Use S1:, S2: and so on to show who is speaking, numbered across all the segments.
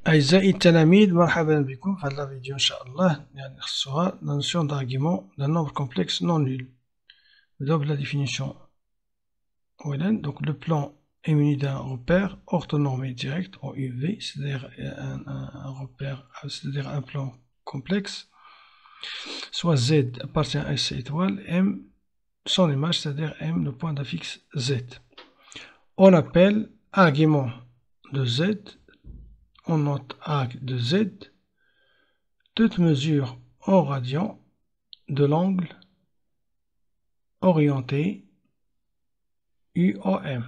S1: أعزائي التلاميذ، مرحبا بكم في هذا الفيديو إن شاء الله. يعني نخصها la notion d'argument d'un nombre complexe non nul. Donc la définition. Voilà, donc le plan est muni d'un repère orthonormé direct en UV, c'est-à-dire un repère, c'est-à-dire un plan complexe. Soit Z appartient à S étoile, M son image, c'est-à-dire M le point d'affixe Z. On appelle argument de Z. On note arg de Z toute mesure en radian de l'angle orienté UOM.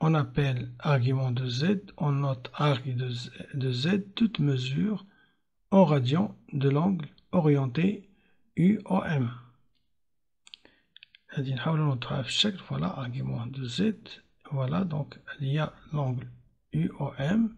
S1: On appelle argument de Z, on note arg de Z toute mesure en radian de l'angle orienté UOM. Voilà argument de Z. Voilà, donc il y a l'angle UOM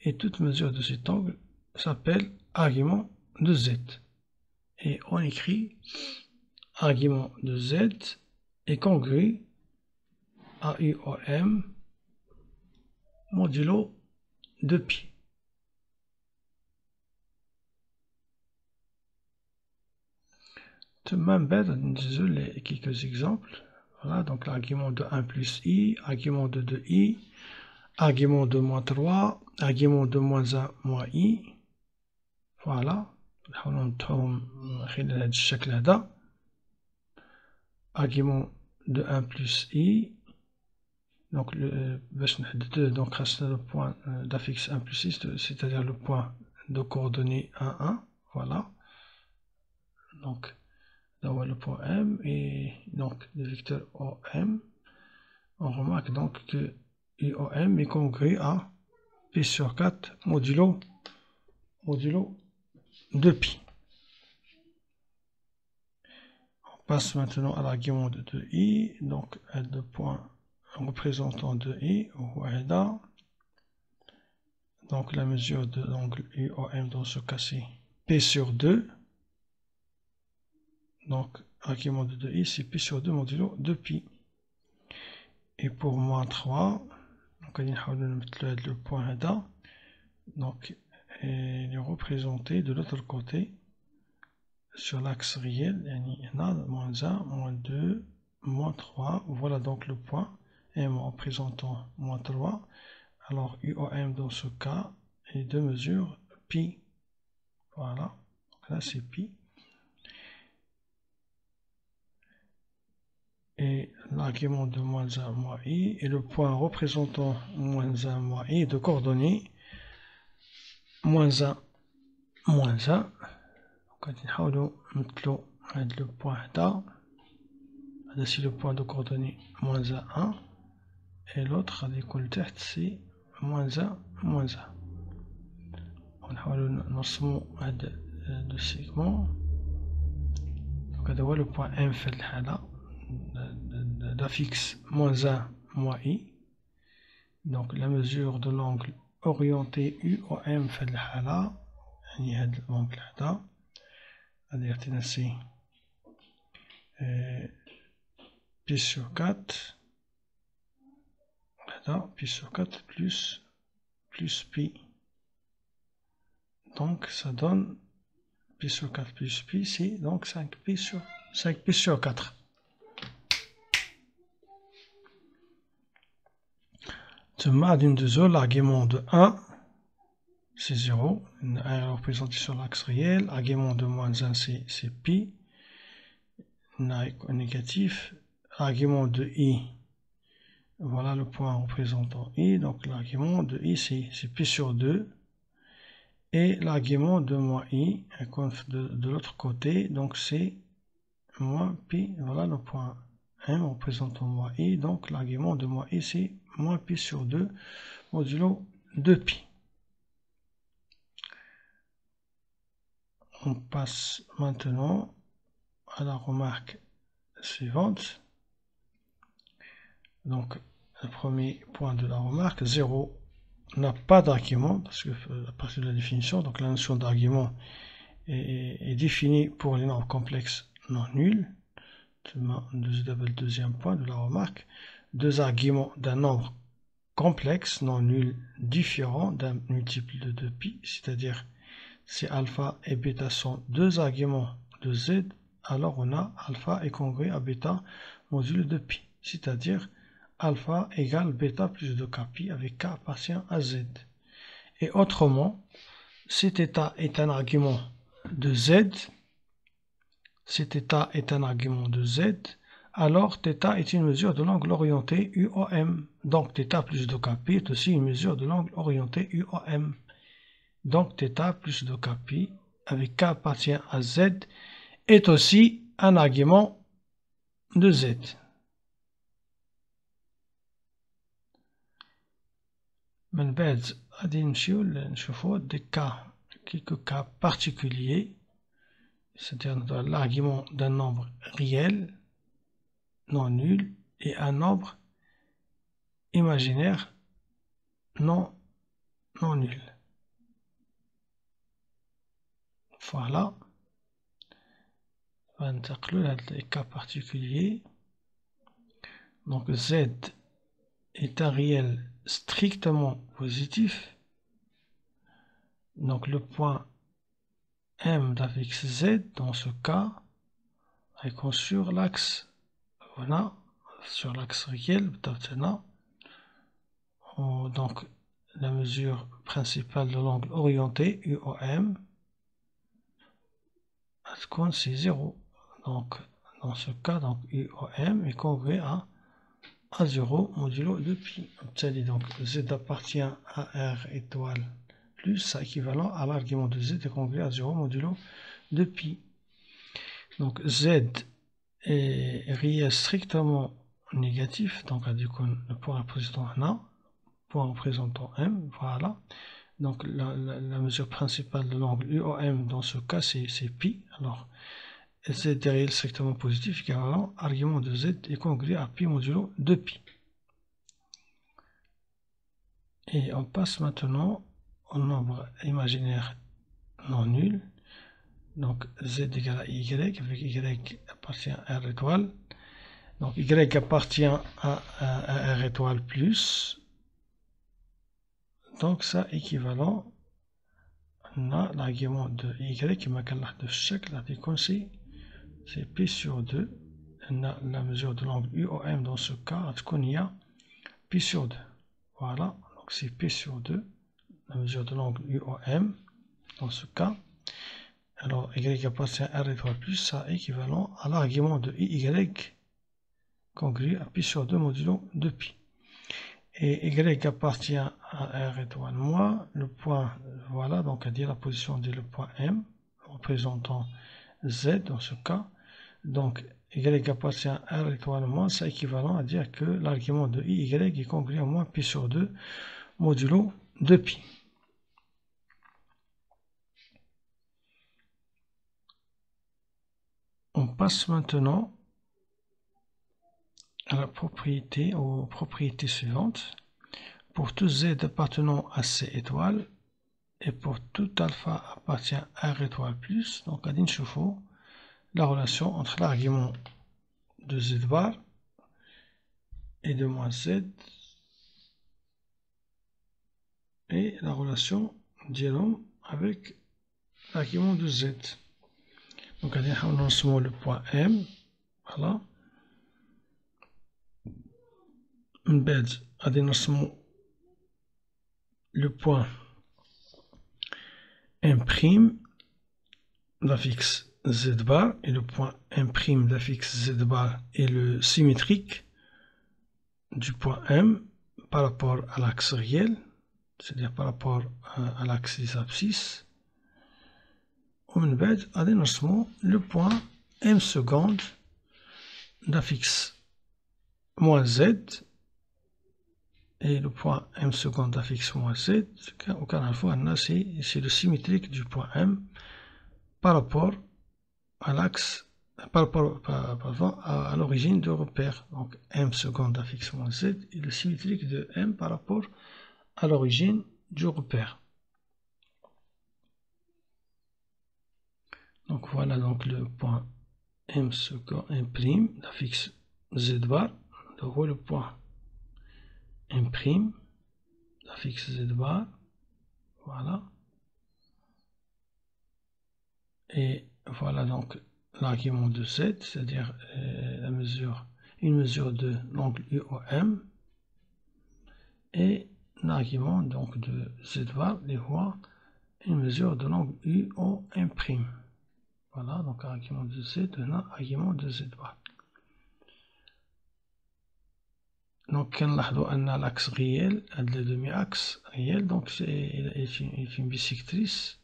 S1: et toute mesure de cet angle s'appelle argument de Z. Et on écrit argument de Z est congru à UOM modulo 2π. Tout de même, les quelques exemples. Voilà, donc l'argument de 1 plus i, argument de 2i, argument de moins 3, argument de moins 1 moins i. Voilà. Argument de 1 plus i. Donc, donc le point d'affixe 1 plus i, c'est-à-dire le point de coordonnées 1, 1. Voilà. Donc, là le point M et donc le vecteur OM. On remarque donc que UOM est congru à P sur 4 modulo 2π. On passe maintenant à l'argument de 2i, donc le point représentant 2i, donc la mesure de l'angle UOM dans ce cas-ci, P sur 2. Donc, argument de 2i, c'est P sur 2 modulo 2π. Et pour moins 3, donc on va mettre le point là. Donc, il est représenté de l'autre côté sur l'axe réel. Il y en a moins 1, moins 2, moins 3. Voilà donc le point M représentant moins 3. Alors, UOM dans ce cas est de mesure π. Voilà. Donc là, c'est π. Et l'argument de moins 1 moins i et le point représentant moins 1 moins i de coordonnées moins 1 moins 1. Donc on va mettre le point là. C'est le point de coordonnées moins 1 1 et l'autre c'est moins 1 moins 1. On va نرسموا هذا le segment. Donc هذا هو le point M في الحالة d'affixe moins 1 moins i. Donc la mesure de l'angle orienté UOM في الحالة يعني هذا l'angle هذا هذا يعطينا سي P sur 4 هذا P sur 4 plus pi. Donc ça donne P sur 4 plus pi, c'est donc 5P sur 4. D'une de zone, l'argument de 1, c'est 0. 1 est représenté sur l'axe réel. Argument de moins 1, c'est pi. Négatif. Argument de i, voilà le point représentant i. Donc l'argument de i, c'est pi sur 2. Et l'argument de moins i, de l'autre côté, donc c'est moins pi. Voilà le point M représentant moins i. Donc l'argument de moins i, c'est moins pi sur 2 modulo 2π. On passe maintenant à la remarque suivante. Donc, le premier point de la remarque, 0 n'a pas d'argument, parce que à partir de la définition, donc la notion d'argument est définie pour les nombres complexes non nuls. Deuxième point de la remarque, deux arguments d'un nombre complexe non nul différent d'un multiple de 2π, c'est-à-dire si alpha et bêta sont deux arguments de z, alors on a alpha est congrue à bêta modulo de π, c'est-à-dire alpha égale bêta plus 2kπ avec k appartient à z. Et autrement, si θ est un argument de z, alors θ est une mesure de l'angle orienté UOM. Donc θ plus 2kπ est aussi une mesure de l'angle orienté UOM. Donc θ plus 2kπ avec k appartient à z est aussi un argument de z. من بعد غادي نمشيو نشوفو quelques cas particuliers, c'est-à-dire l'argument d'un nombre réel non nul et un nombre imaginaire non nul. Voilà. On va inclure les cas particuliers. Donc z est un réel strictement positif. Donc le point M d'affix Z dans ce cas est sur l'axe, voilà, sur l'axe réel. Donc la mesure principale de l'angle orienté UOM c'est 0. Donc dans ce cas, donc UOM est congrue à 0 modulo de π. Donc Z appartient à R étoile plus équivalent à l'argument de Z est congrue à 0 modulo de π. Donc Z est réel strictement négatif, donc du coup le point représentant A, point représentant M, voilà. Donc la mesure principale de l'angle UOM dans ce cas c'est π. Alors Z est réel strictement positif équivalent argument de Z est congrue à π modulo de π. Et on passe maintenant au nombre imaginaire non nul. Donc Z égale à Y, avec Y appartient à R étoile. Donc Y appartient à R étoile plus. Donc ça équivalent à l'argument de Y qui m'a de chaque c'est P sur 2. On a la mesure de l'angle UOM dans ce cas, il y a P sur 2. Voilà, donc c'est P sur 2, la mesure de l'angle UOM dans ce cas. Alors Y appartient à R étoile plus, ça équivalent à l'argument de Y congrue à P sur 2 modulo de π. Et Y appartient à R étoile moins, le point, voilà, donc à dire la position de le point M, représentant Z dans ce cas. Donc Y appartient à R étoile moins, c'est équivalent à dire que l'argument de Y est congrue à moins P sur 2 modulo de π. On passe maintenant à la propriété, aux propriétés suivantes. Pour tout Z appartenant à C étoile et pour tout alpha appartient à R étoile plus, donc à Dinchofo, la relation entre l'argument de Z bar et de moins Z et la relation dialogue avec l'argument de Z. Donc on a le point M, voilà. On a le point M' d'affixe Z bar et le point M' d'affixe Z bar est le symétrique du point M par rapport à l'axe réel, c'est-à-dire par rapport à l'axe des abscisses. ومن بعد غادي نرسمو le point M seconde d'affixe moins Z et le point M seconde d'affixe moins Z, c'est le symétrique du point M par rapport à l'axe, par rapport à l'origine de repère. Donc M seconde d'affixe moins Z est le symétrique de M par rapport à l'origine du repère. Donc voilà donc le point M second M' d'affixe Z bar, donc le point M', d'affixe z bar, voilà. Et voilà donc l'argument de z, c'est-à-dire une mesure de l'angle UOM, et l'argument donc de z bar, les voies, une mesure de l'angle UOM'. Voilà, donc argument de z, argument de z bar. Donc, on a l'axe réel, le demi-axe réel, donc il est une bisectrice,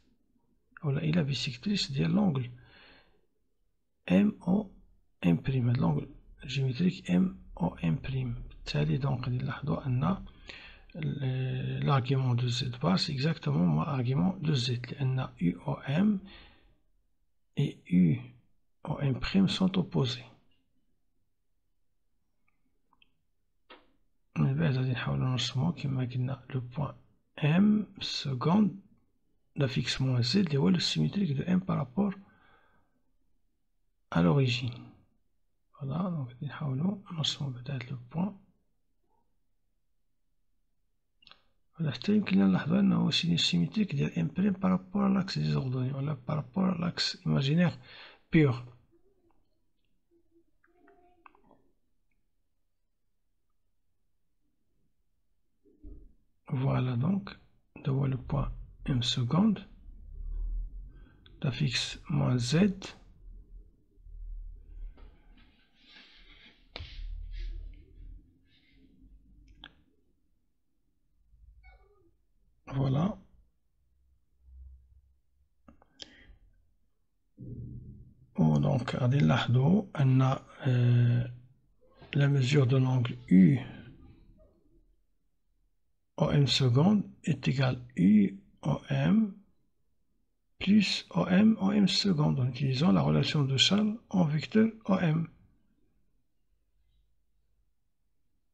S1: voilà, il est bisectrice de l'angle MOM', l'angle géométrique MOM'. Donc, on a l'argument de z bar, c'est exactement l'argument de z. On a UOM et UOM' sont opposés. من بعد غادي نحاولو نرسمو كما قلنا لو بوان M seconde d'affixe moins Z اللي هو le symétrique de M par rapport à l'origine. Voilà, donc غادي نحاولو نرسمو بعدا هاد لو بوان. ولا حتى يمكن نلاحظو أنه سيني symétrique ديال M prime par rapport à l'axe des ordonnées ولا par rapport à l'axe imaginaire pur. Voilà donc, de voir le point M seconde d'affixe moins Z. Voilà. Donc, غادي نلاحظو أن la mesure de l'angle UOM seconde est égale UOM plus OM seconde en utilisant la relation de Charles en vecteur OM.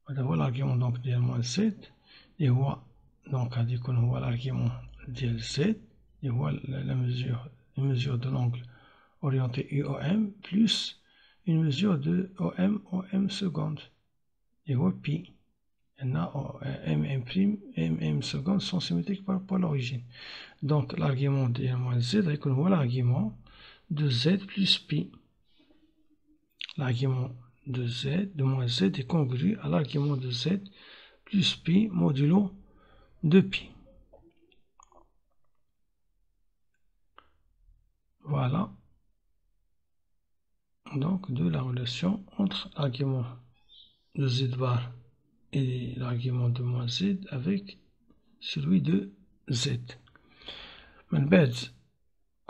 S1: Voilà l'argument donc de moins Z, et voilà donc l'argument de Z, et voilà la mesure de l'angle orienté UOM plus une mesure de OM seconde, et voilà pi. M seconde sont symétriques par rapport à l'origine. Donc l'argument de moins Z, voilà l'argument de Z plus pi. L'argument de Z, de moins Z est congru à l'argument de Z plus pi modulo de pi. Voilà donc de la relation entre l'argument de Z bar et l'argument de moins Z avec celui de Z. من بعد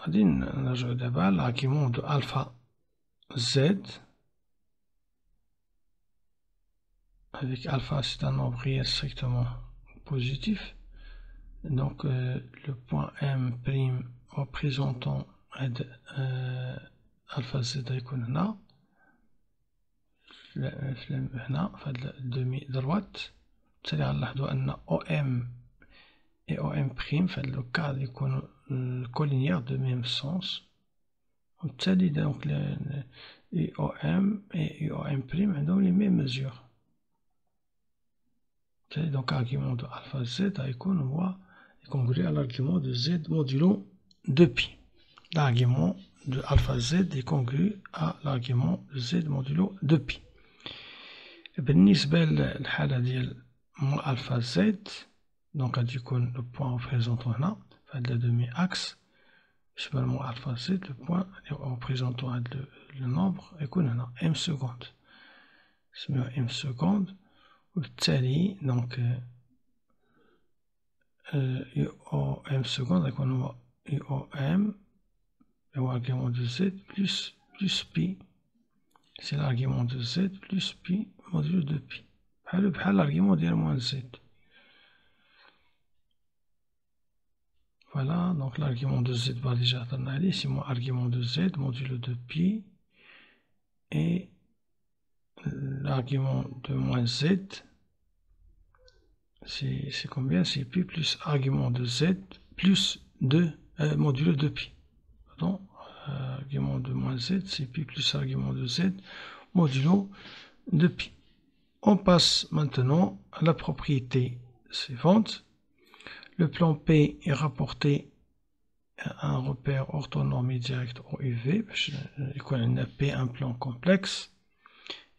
S1: غادي نرجعو دابا l'argument de alpha Z, avec alpha c'est un nombre réel strictement positif, donc le point M' représentant alpha Z غيكون هنا في هاد الدومي droite. بالتالي غنلاحظو أن OM et OM' في هاد لو كا غادي يكونو collinéaires de même sens. وبالتالي donc UOM et UOM' عندهم les mêmes mesures. Donc l'argument de alpha Z est congru à l'argument de Z modulo 2pi. L'argument de alpha Z est congru à l'argument de Z modulo 2pi. بالنسبة للحالة ديال مو alpha Z, donc غادي يكون le point représentant هنا في هاد الدومي axe. بالنسبة لمو alpha Z, le point représentant هاد le nombre يكون هنا M seconde. نسميوه M seconde. وبالتالي donc UOM seconde غيكون هو UOM هو l'argument de Z plus pi. C'est l'argument de Z plus pi modulo de pi. بحال l'argument ديال moins Z. Voilà, donc l'argument de Z va déjà هضرنا عليه, c'est mon argument de Z modulo de pi, et l'argument de moins Z, c'est combien? C'est pi plus argument de Z plus 2 modulo de pi. Pardon, argument de moins Z, c'est pi plus argument de Z modulo de pi. On passe maintenant à la propriété suivante, Le plan P est rapporté à un repère orthonormé direct au UV. On a P un plan complexe.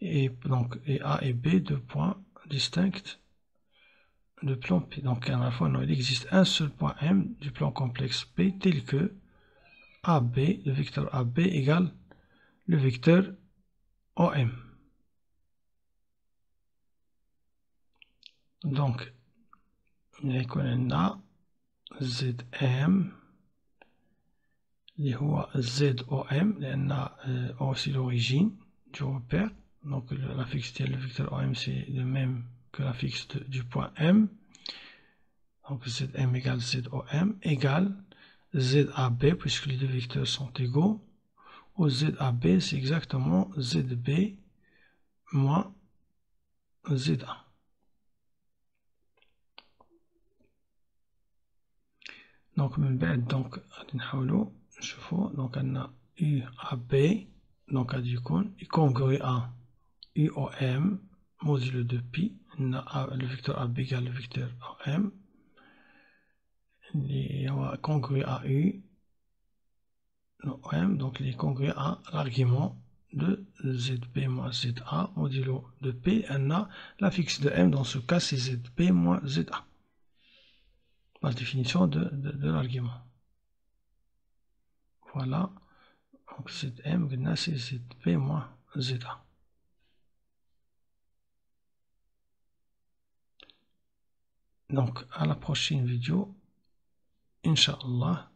S1: Et donc A et B, deux points distincts de plan P. Donc à la fois, il existe un seul point M du plan complexe P tel que AB, le vecteur AB égale le vecteur OM. Donc, on a ZM اللي هو ZOM لأن O c'est l'origine du repère. Donc la fixité du vecteur OM c'est le même que la fixité du point M. Donc ZM égale ZOM égale ZAB puisque les deux vecteurs sont égaux. Au ZAB c'est exactement ZB moins ZA. Donc من بعد donc غادي نحاولو نشوفو donc عندنا UAB donc غادي يكون congru à UOM modulo de pi عندنا le vecteur AB égale le vecteur OM اللي هو congru à U OM donc il est congru à l'argument de ZB moins ZA modulo de P عندنا la fixe de M dans ce cas c'est ZB moins ZA par définition de l'argument. Voilà, donc ZM, c'est ZB moins ZA. Donc, à la prochaine vidéo, Inch'Allah.